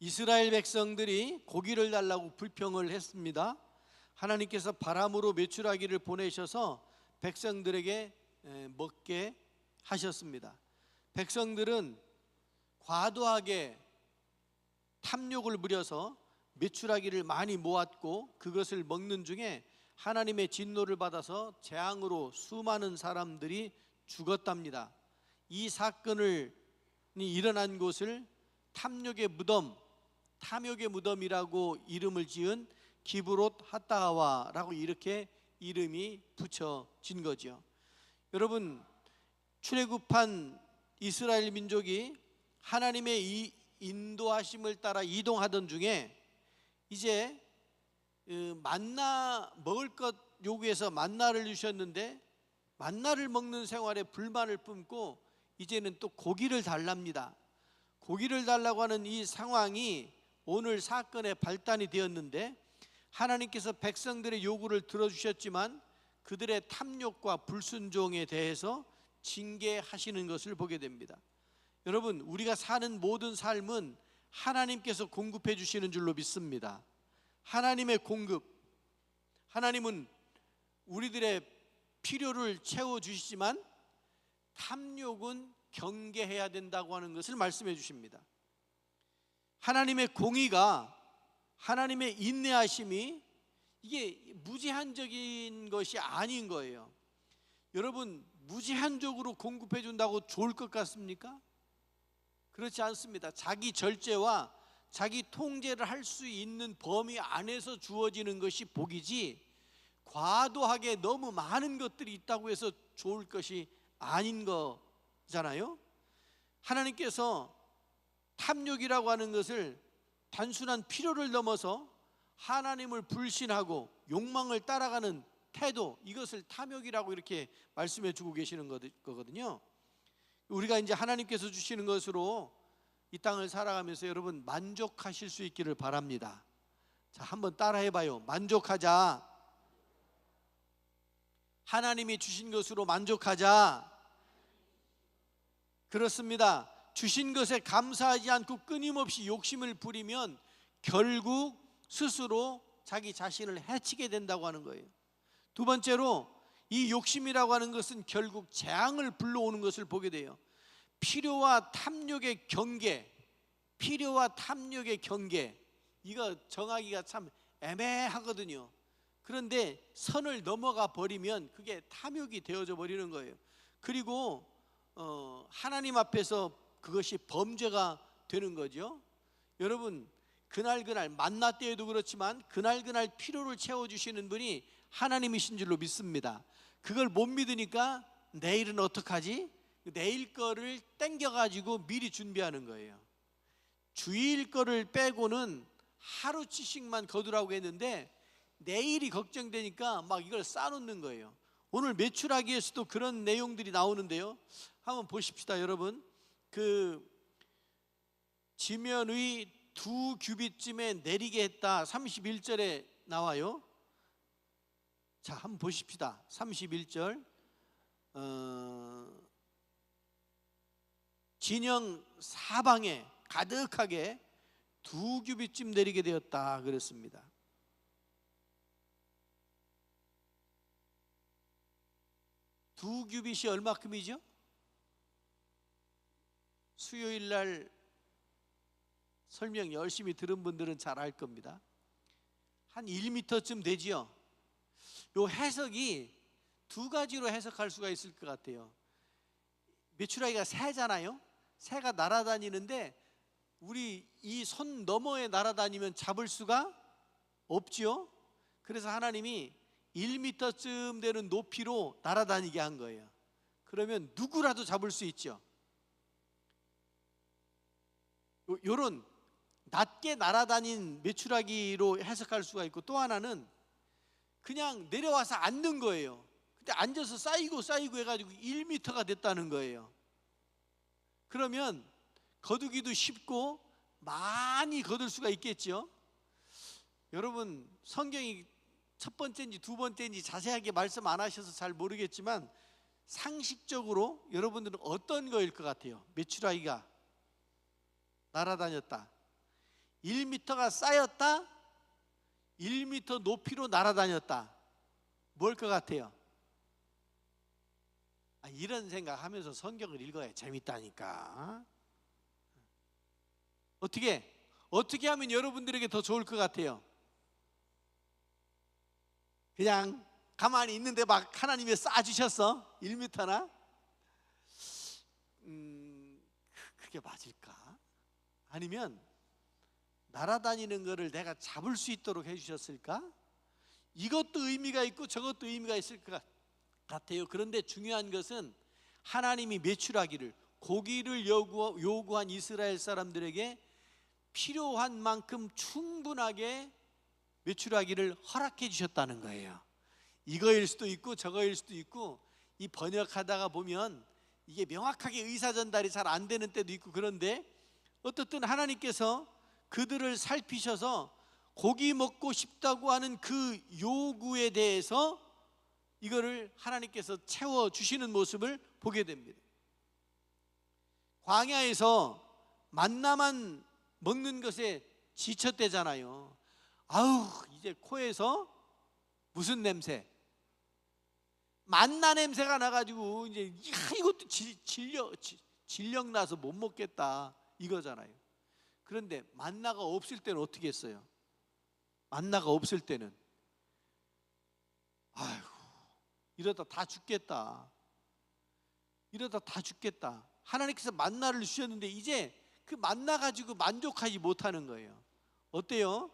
이스라엘 백성들이 고기를 달라고 불평을 했습니다. 하나님께서 바람으로 메추라기를 보내셔서 백성들에게 먹게 하셨습니다. 백성들은 과도하게 탐욕을 부려서 메추라기를 많이 모았고 그것을 먹는 중에 하나님의 진노를 받아서 재앙으로 수많은 사람들이 죽었답니다. 이 사건이 일어난 곳을 탐욕의 무덤이라고 이름을 지은 기브롯 핫다하와라고 이렇게 이름이 붙여진 거죠. 여러분, 출애굽한 이스라엘 민족이 하나님의 이 인도하심을 따라 이동하던 중에 이제 만나 먹을 것 요구해서 만나를 주셨는데 만나를 먹는 생활에 불만을 뿜고 이제는 또 고기를 달랍니다. 고기를 달라고 하는 이 상황이 오늘 사건의 발단이 되었는데 하나님께서 백성들의 요구를 들어주셨지만 그들의 탐욕과 불순종에 대해서 징계하시는 것을 보게 됩니다. 여러분, 우리가 사는 모든 삶은 하나님께서 공급해 주시는 줄로 믿습니다. 하나님의 공급, 하나님은 우리들의 필요를 채워주시지만 탐욕은 경계해야 된다고 하는 것을 말씀해 주십니다. 하나님의 공의가, 하나님의 인내하심이 이게 무제한적인 것이 아닌 거예요. 여러분, 무제한적으로 공급해 준다고 좋을 것 같습니까? 그렇지 않습니다. 자기 절제와 자기 통제를 할 수 있는 범위 안에서 주어지는 것이 복이지 과도하게 너무 많은 것들이 있다고 해서 좋을 것이 아닌 거잖아요. 하나님께서 탐욕이라고 하는 것을 단순한 필요를 넘어서 하나님을 불신하고 욕망을 따라가는 태도, 이것을 탐욕이라고 이렇게 말씀해 주고 계시는 거거든요. 우리가 이제 하나님께서 주시는 것으로 이 땅을 살아가면서 여러분 만족하실 수 있기를 바랍니다. 자, 한번 따라해 봐요. 만족하자. 하나님이 주신 것으로 만족하자. 그렇습니다. 주신 것에 감사하지 않고 끊임없이 욕심을 부리면 결국 스스로 자기 자신을 해치게 된다고 하는 거예요. 두 번째로, 이 욕심이라고 하는 것은 결국 재앙을 불러오는 것을 보게 돼요. 필요와 탐욕의 경계, 이거 정하기가 참 애매하거든요. 그런데 선을 넘어가 버리면 그게 탐욕이 되어져 버리는 거예요. 그리고 하나님 앞에서 그것이 범죄가 되는 거죠. 여러분, 그날 만나 때에도 그렇지만 그날 필요를 채워주시는 분이 하나님이신 줄로 믿습니다. 그걸 못 믿으니까 내일은 어떡하지? 내일 거를 땡겨가지고 미리 준비하는 거예요. 주일 거를 빼고는 하루치씩만 거두라고 했는데 내일이 걱정되니까 막 이걸 쌓아놓는 거예요. 오늘 메추라기에서도 그런 내용들이 나오는데요. 한번 보십시다. 여러분, 그 지면 의 2규빗쯤에 내리게 했다, 31절에 나와요. 자, 한번 보십시다. 31절 진영 사방에 가득하게 2규빗쯤 내리게 되었다 그랬습니다. 두 규빗이 얼마큼이죠? 수요일 날 설명 열심히 들은 분들은 잘 알 겁니다. 한 1m쯤 되지요. 요 해석이 두 가지로 해석할 수가 있을 것 같아요. 메추라기가 새잖아요. 새가 날아다니는데 우리 이 손 너머에 날아다니면 잡을 수가 없지요. 그래서 하나님이 1m쯤 되는 높이로 날아다니게 한 거예요. 그러면 누구라도 잡을 수 있죠. 요런 낮게 날아다닌 메추라기로 해석할 수가 있고, 또 하나는 그냥 내려와서 앉는 거예요. 근데 앉아서 쌓이고 해가지고 1m가 됐다는 거예요. 그러면 거두기도 쉽고 많이 거둘 수가 있겠죠. 여러분, 성경이 첫 번째인지 두 번째인지 자세하게 말씀 안 하셔서 잘 모르겠지만 상식적으로 여러분들은 어떤 거일 것 같아요? 메추라기가 날아다녔다. 1m가 쌓였다, 1m 높이로 날아다녔다. 뭘 것 같아요? 이런 생각하면서 성경을 읽어야 재밌다니까. 어떻게 하면 여러분들에게 더 좋을 것 같아요? 그냥 가만히 있는데 막 하나님이 쏴주셨어? 1m나? 그게 맞을까? 아니면 날아다니는 거를 내가 잡을 수 있도록 해주셨을까? 이것도 의미가 있고 저것도 의미가 있을 것 같아요. 그런데 중요한 것은 하나님이 메추라기를, 고기를 요구한 이스라엘 사람들에게 필요한 만큼 충분하게 메추라기를 허락해 주셨다는 거예요. 이거일 수도 있고 저거일 수도 있고, 이 번역하다가 보면 이게 명확하게 의사 전달이 잘 안 되는 때도 있고, 그런데 어떻든 하나님께서 그들을 살피셔서 고기 먹고 싶다고 하는 그 요구에 대해서 이거를 하나님께서 채워주시는 모습을 보게 됩니다. 광야에서 만나만 먹는 것에 지쳤대잖아요. 아우, 이제 코에서 무슨 냄새? 만나 냄새가 나가지고 이제 이것도 질력 나서 못 먹겠다 이거잖아요. 그런데 만나가 없을 때는 어떻게 했어요? 만나가 없을 때는 아이고, 이러다 다 죽겠다. 이러다 다 죽겠다. 하나님께서 만나를 주셨는데 이제 그 만나 가지고 만족하지 못하는 거예요. 어때요?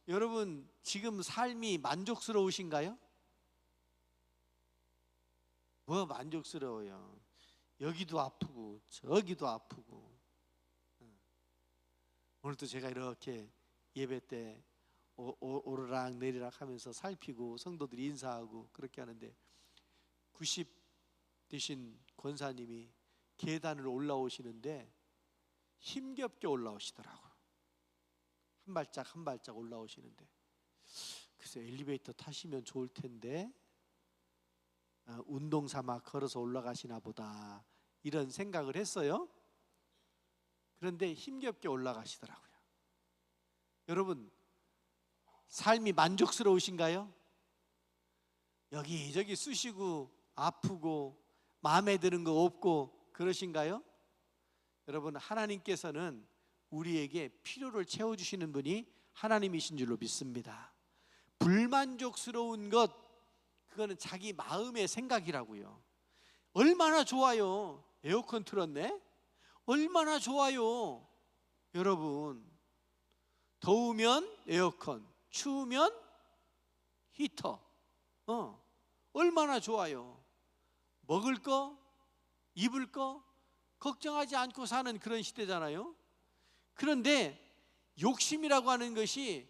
여러분 지금 삶이 만족스러우신가요? 뭐 만족스러워요? 여기도 아프고 저기도 아프고. 오늘도 제가 이렇게 예배 때 오르락 내리락 하면서 살피고 성도들이 인사하고 그렇게 하는데, 90 되신 권사님이 계단을 올라오시는데 힘겹게 올라오시더라고요. 한 발짝 한 발짝 올라오시는데, 그래서 엘리베이터 타시면 좋을 텐데 운동 삼아 걸어서 올라가시나 보다 이런 생각을 했어요. 그런데 힘겹게 올라가시더라고요. 여러분 삶이 만족스러우신가요? 여기저기 쑤시고 아프고 마음에 드는 거 없고 그러신가요? 여러분 하나님께서는 우리에게 필요를 채워주시는 분이 하나님이신 줄로 믿습니다. 불만족스러운 것, 그거는 자기 마음의 생각이라고요. 얼마나 좋아요. 에어컨 틀었네? 얼마나 좋아요. 여러분 더우면 에어컨, 추우면 히터. 얼마나 좋아요. 먹을 거, 입을 거 걱정하지 않고 사는 그런 시대잖아요. 그런데 욕심이라고 하는 것이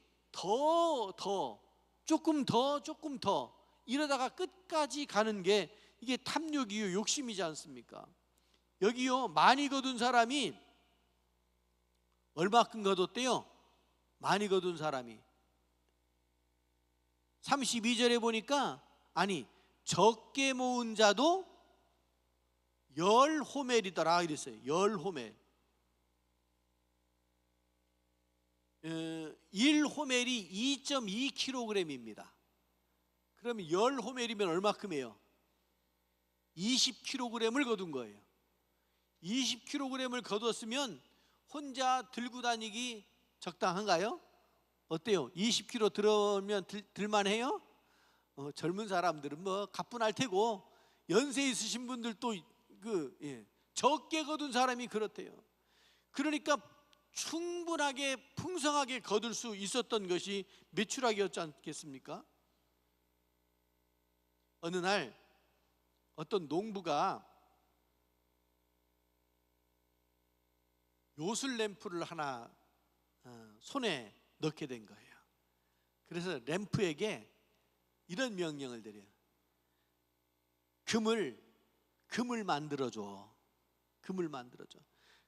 조금 더 이러다가 끝까지 가는 게 이게 탐욕이요, 욕심이지 않습니까? 여기요, 많이 거둔 사람이 얼마큼 거뒀대요? 많이 거둔 사람이 32절에 보니까, 아니 적게 모은 자도 10호멜이더라 이랬어요. 10호멜. 1호멜이 2.2kg입니다. 그러면 10호멜이면 얼마큼이에요? 20kg을 거둔 거예요. 20kg을 거뒀으면 혼자 들고 다니기 적당한가요? 어때요? 20kg 들으면 들만해요? 젊은 사람들은 뭐 가뿐할 테고, 연세 있으신 분들도 적게 거둔 사람이 그렇대요. 그러니까 충분하게 풍성하게 거둘 수 있었던 것이 메추라기였지 않겠습니까? 어느 날 어떤 농부가 요술 램프를 하나 손에 넣게 된 거예요. 그래서 램프에게 이런 명령을 드려요. 금을 만들어줘. 금을 만들어줘.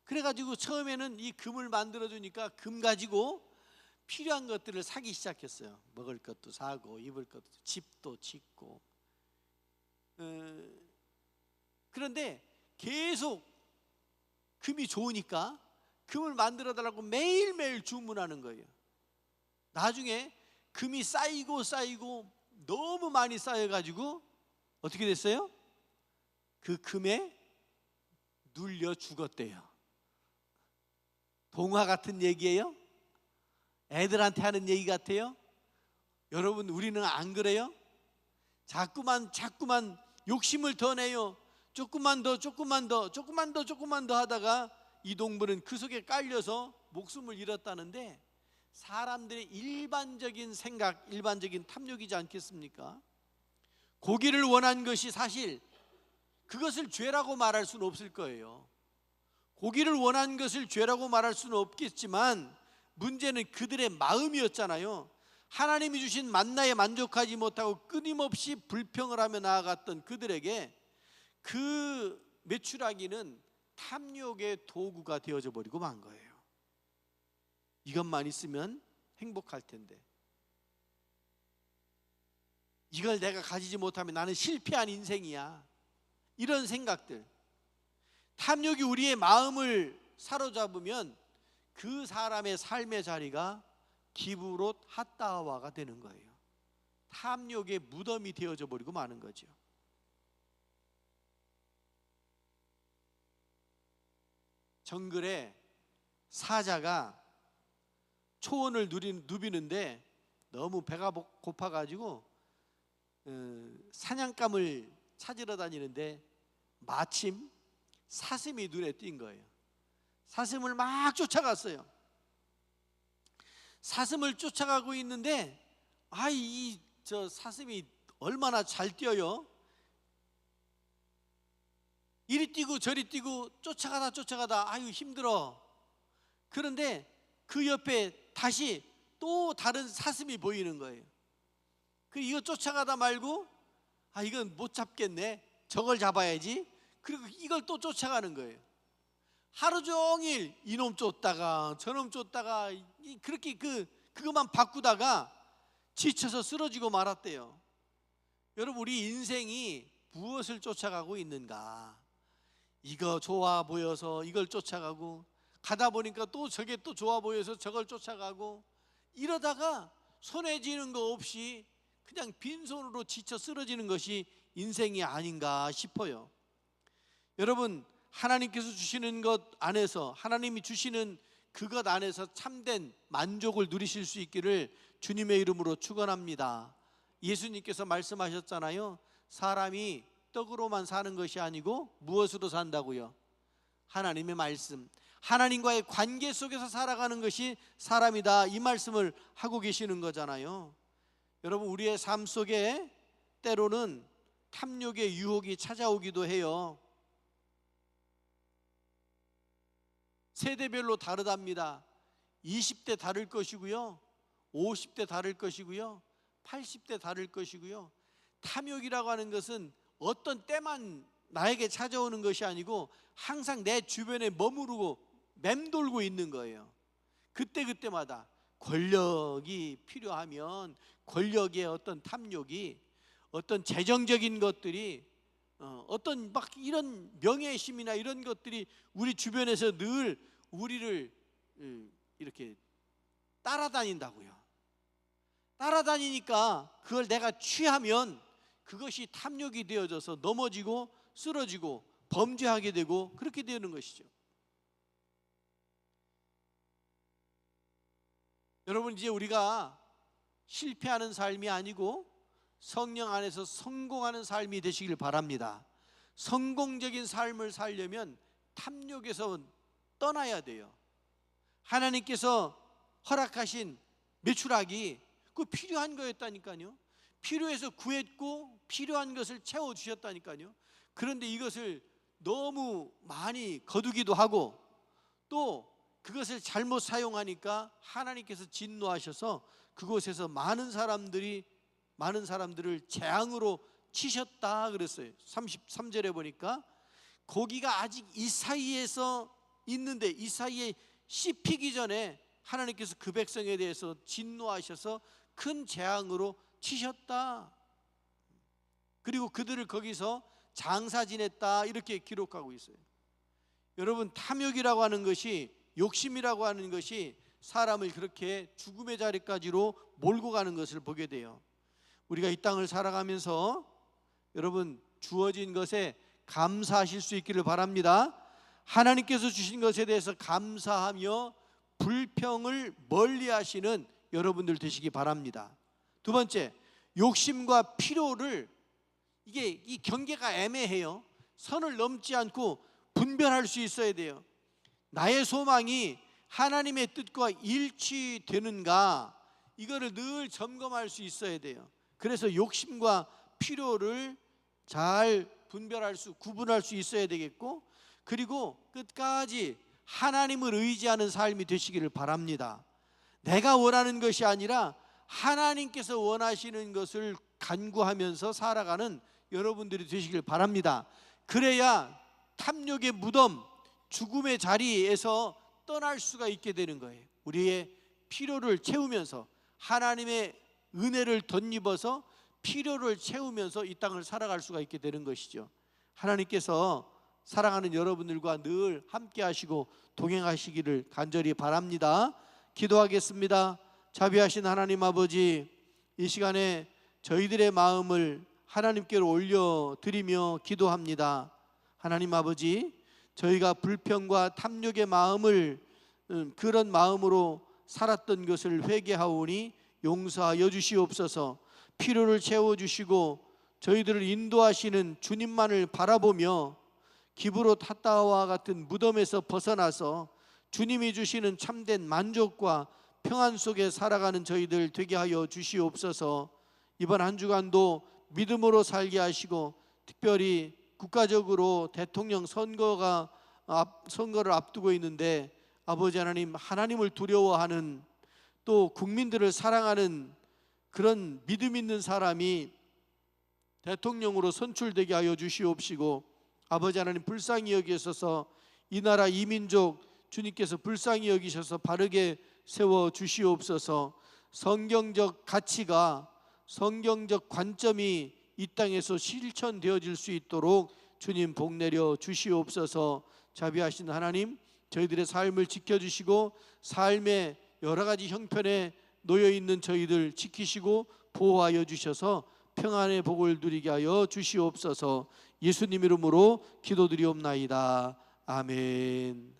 그래가지고 처음에는 이 금을 만들어주니까 금 가지고 필요한 것들을 사기 시작했어요. 먹을 것도 사고 입을 것도, 집도 짓고. 그런데 계속 금이 좋으니까 금을 만들어 달라고 매일매일 주문하는 거예요. 나중에 금이 쌓이고 너무 많이 쌓여가지고 어떻게 됐어요? 그 금에 눌려 죽었대요. 동화 같은 얘기예요? 애들한테 하는 얘기 같아요? 여러분, 우리는 안 그래요? 자꾸만 욕심을 더 내요. 조금만 더 하다가 이 동물은 그 속에 깔려서 목숨을 잃었다는데, 사람들의 일반적인 생각, 일반적인 탐욕이지 않겠습니까? 고기를 원한 것이 사실 그것을 죄라고 말할 수는 없을 거예요. 고기를 원한 것을 죄라고 말할 수는 없겠지만 문제는 그들의 마음이었잖아요. 하나님이 주신 만나에 만족하지 못하고 끊임없이 불평을 하며 나아갔던 그들에게 그 메추라기는 탐욕의 도구가 되어져 버리고 만 거예요. 이것만 있으면 행복할 텐데, 이걸 내가 가지지 못하면 나는 실패한 인생이야, 이런 생각들. 탐욕이 우리의 마음을 사로잡으면 그 사람의 삶의 자리가 기브롯 핫다와가 되는 거예요. 탐욕의 무덤이 되어져 버리고 마는 거죠. 정글에 사자가 초원을 누비는데 너무 배가 고파가지고 사냥감을 찾으러 다니는데 마침 사슴이 눈에 띈 거예요. 사슴을 막 쫓아갔어요. 사슴을 쫓아가고 있는데 저 사슴이 얼마나 잘 뛰어요. 이리 뛰고 저리 뛰고 쫓아가다 아유 힘들어. 그런데 그 옆에 다시 또 다른 사슴이 보이는 거예요. 이거 쫓아가다 말고 이건 못 잡겠네, 저걸 잡아야지. 그리고 이걸 또 쫓아가는 거예요. 하루 종일 이놈 쫓다가 저놈 쫓다가 그렇게 그것만 바꾸다가 지쳐서 쓰러지고 말았대요. 여러분, 우리 인생이 무엇을 쫓아가고 있는가? 이거 좋아 보여서 이걸 쫓아가고, 가다 보니까 또 저게 또 좋아 보여서 저걸 쫓아가고, 이러다가 손에 쥐는 거 없이 그냥 빈손으로 지쳐 쓰러지는 것이 인생이 아닌가 싶어요. 여러분, 하나님께서 주시는 것 안에서, 하나님이 주시는 그것 안에서 참된 만족을 누리실 수 있기를 주님의 이름으로 축원합니다. 예수님께서 말씀하셨잖아요. 사람이 떡으로만 사는 것이 아니고 무엇으로 산다고요? 하나님의 말씀, 하나님과의 관계 속에서 살아가는 것이 사람이다, 이 말씀을 하고 계시는 거잖아요. 여러분, 우리의 삶 속에 때로는 탐욕의 유혹이 찾아오기도 해요. 세대별로 다르답니다. 20대 다를 것이고요, 50대 다를 것이고요, 80대 다를 것이고요. 탐욕이라고 하는 것은 어떤 때만 나에게 찾아오는 것이 아니고 항상 내 주변에 머무르고 맴돌고 있는 거예요. 그때마다 권력이 필요하면 권력의 어떤 탐욕이, 어떤 재정적인 것들이, 어떤 막 이런 명예심이나 이런 것들이 우리 주변에서 늘 우리를 이렇게 따라다닌다고요. 따라다니니까 그걸 내가 취하면 그것이 탐욕이 되어져서 넘어지고 쓰러지고 범죄하게 되고 그렇게 되는 것이죠. 여러분, 이제 우리가 실패하는 삶이 아니고 성령 안에서 성공하는 삶이 되시길 바랍니다. 성공적인 삶을 살려면 탐욕에서 떠나야 돼요. 하나님께서 허락하신 메추라기, 그 필요한 거였다니까요. 필요해서 구했고 필요한 것을 채워주셨다니까요. 그런데 이것을 너무 많이 거두기도 하고 또 그것을 잘못 사용하니까 하나님께서 진노하셔서 그곳에서 많은 사람들을 재앙으로 치셨다 그랬어요. 33절에 보니까 고기가 아직 이 사이에서 있는데, 이 사이에 씹히기 전에 하나님께서 그 백성에 대해서 진노하셔서 큰 재앙으로 치셨다. 그리고 그들을 거기서 장사 지냈다, 이렇게 기록하고 있어요. 여러분, 탐욕이라고 하는 것이 욕심이라고 하는 것이 사람을 그렇게 죽음의 자리까지로 몰고 가는 것을 보게 돼요. 우리가 이 땅을 살아가면서 여러분 주어진 것에 감사하실 수 있기를 바랍니다. 하나님께서 주신 것에 대해서 감사하며 불평을 멀리하시는 여러분들 되시기 바랍니다. 두 번째, 욕심과 필요를, 이 경계가 애매해요. 선을 넘지 않고 분별할 수 있어야 돼요. 나의 소망이 하나님의 뜻과 일치되는가, 이거를 늘 점검할 수 있어야 돼요. 그래서 욕심과 필요를 잘 구분할 수 있어야 되겠고, 그리고 끝까지 하나님을 의지하는 삶이 되시기를 바랍니다. 내가 원하는 것이 아니라 하나님께서 원하시는 것을 간구하면서 살아가는 여러분들이 되시길 바랍니다. 그래야 탐욕의 무덤, 죽음의 자리에서 떠날 수가 있게 되는 거예요. 우리의 필요를 채우면서, 하나님의 은혜를 덧입어서 필요를 채우면서 이 땅을 살아갈 수가 있게 되는 것이죠. 하나님께서 사랑하는 여러분들과 늘 함께 하시고 동행하시기를 간절히 바랍니다. 기도하겠습니다. 자비하신 하나님 아버지, 이 시간에 저희들의 마음을 하나님께로 올려드리며 기도합니다. 하나님 아버지, 저희가 불평과 탐욕의 마음을 그런 마음으로 살았던 것을 회개하오니 용서하여 주시옵소서. 필요를 채워주시고 저희들을 인도하시는 주님만을 바라보며 기브로 탔다와 같은 무덤에서 벗어나서 주님이 주시는 참된 만족과 평안 속에 살아가는 저희들 되게 하여 주시옵소서. 이번 한 주간도 믿음으로 살게 하시고, 특별히 국가적으로 대통령 선거를 앞두고 있는데 아버지 하나님, 하나님을 두려워하는, 또 국민들을 사랑하는 그런 믿음 있는 사람이 대통령으로 선출되게 하여 주시옵시고, 아버지 하나님 불쌍히 여기셔서 이 나라 이 민족 주님께서 불쌍히 여기셔서 바르게 세워 주시옵소서. 성경적 가치가, 성경적 관점이 이 땅에서 실천되어질 수 있도록 주님 복 내려 주시옵소서. 자비하신 하나님, 저희들의 삶을 지켜주시고 삶의 여러 가지 형편에 놓여 있는 저희들 지키시고 보호하여 주셔서 평안의 복을 누리게 하여 주시옵소서. 예수님 이름으로 기도드리옵나이다. 아멘.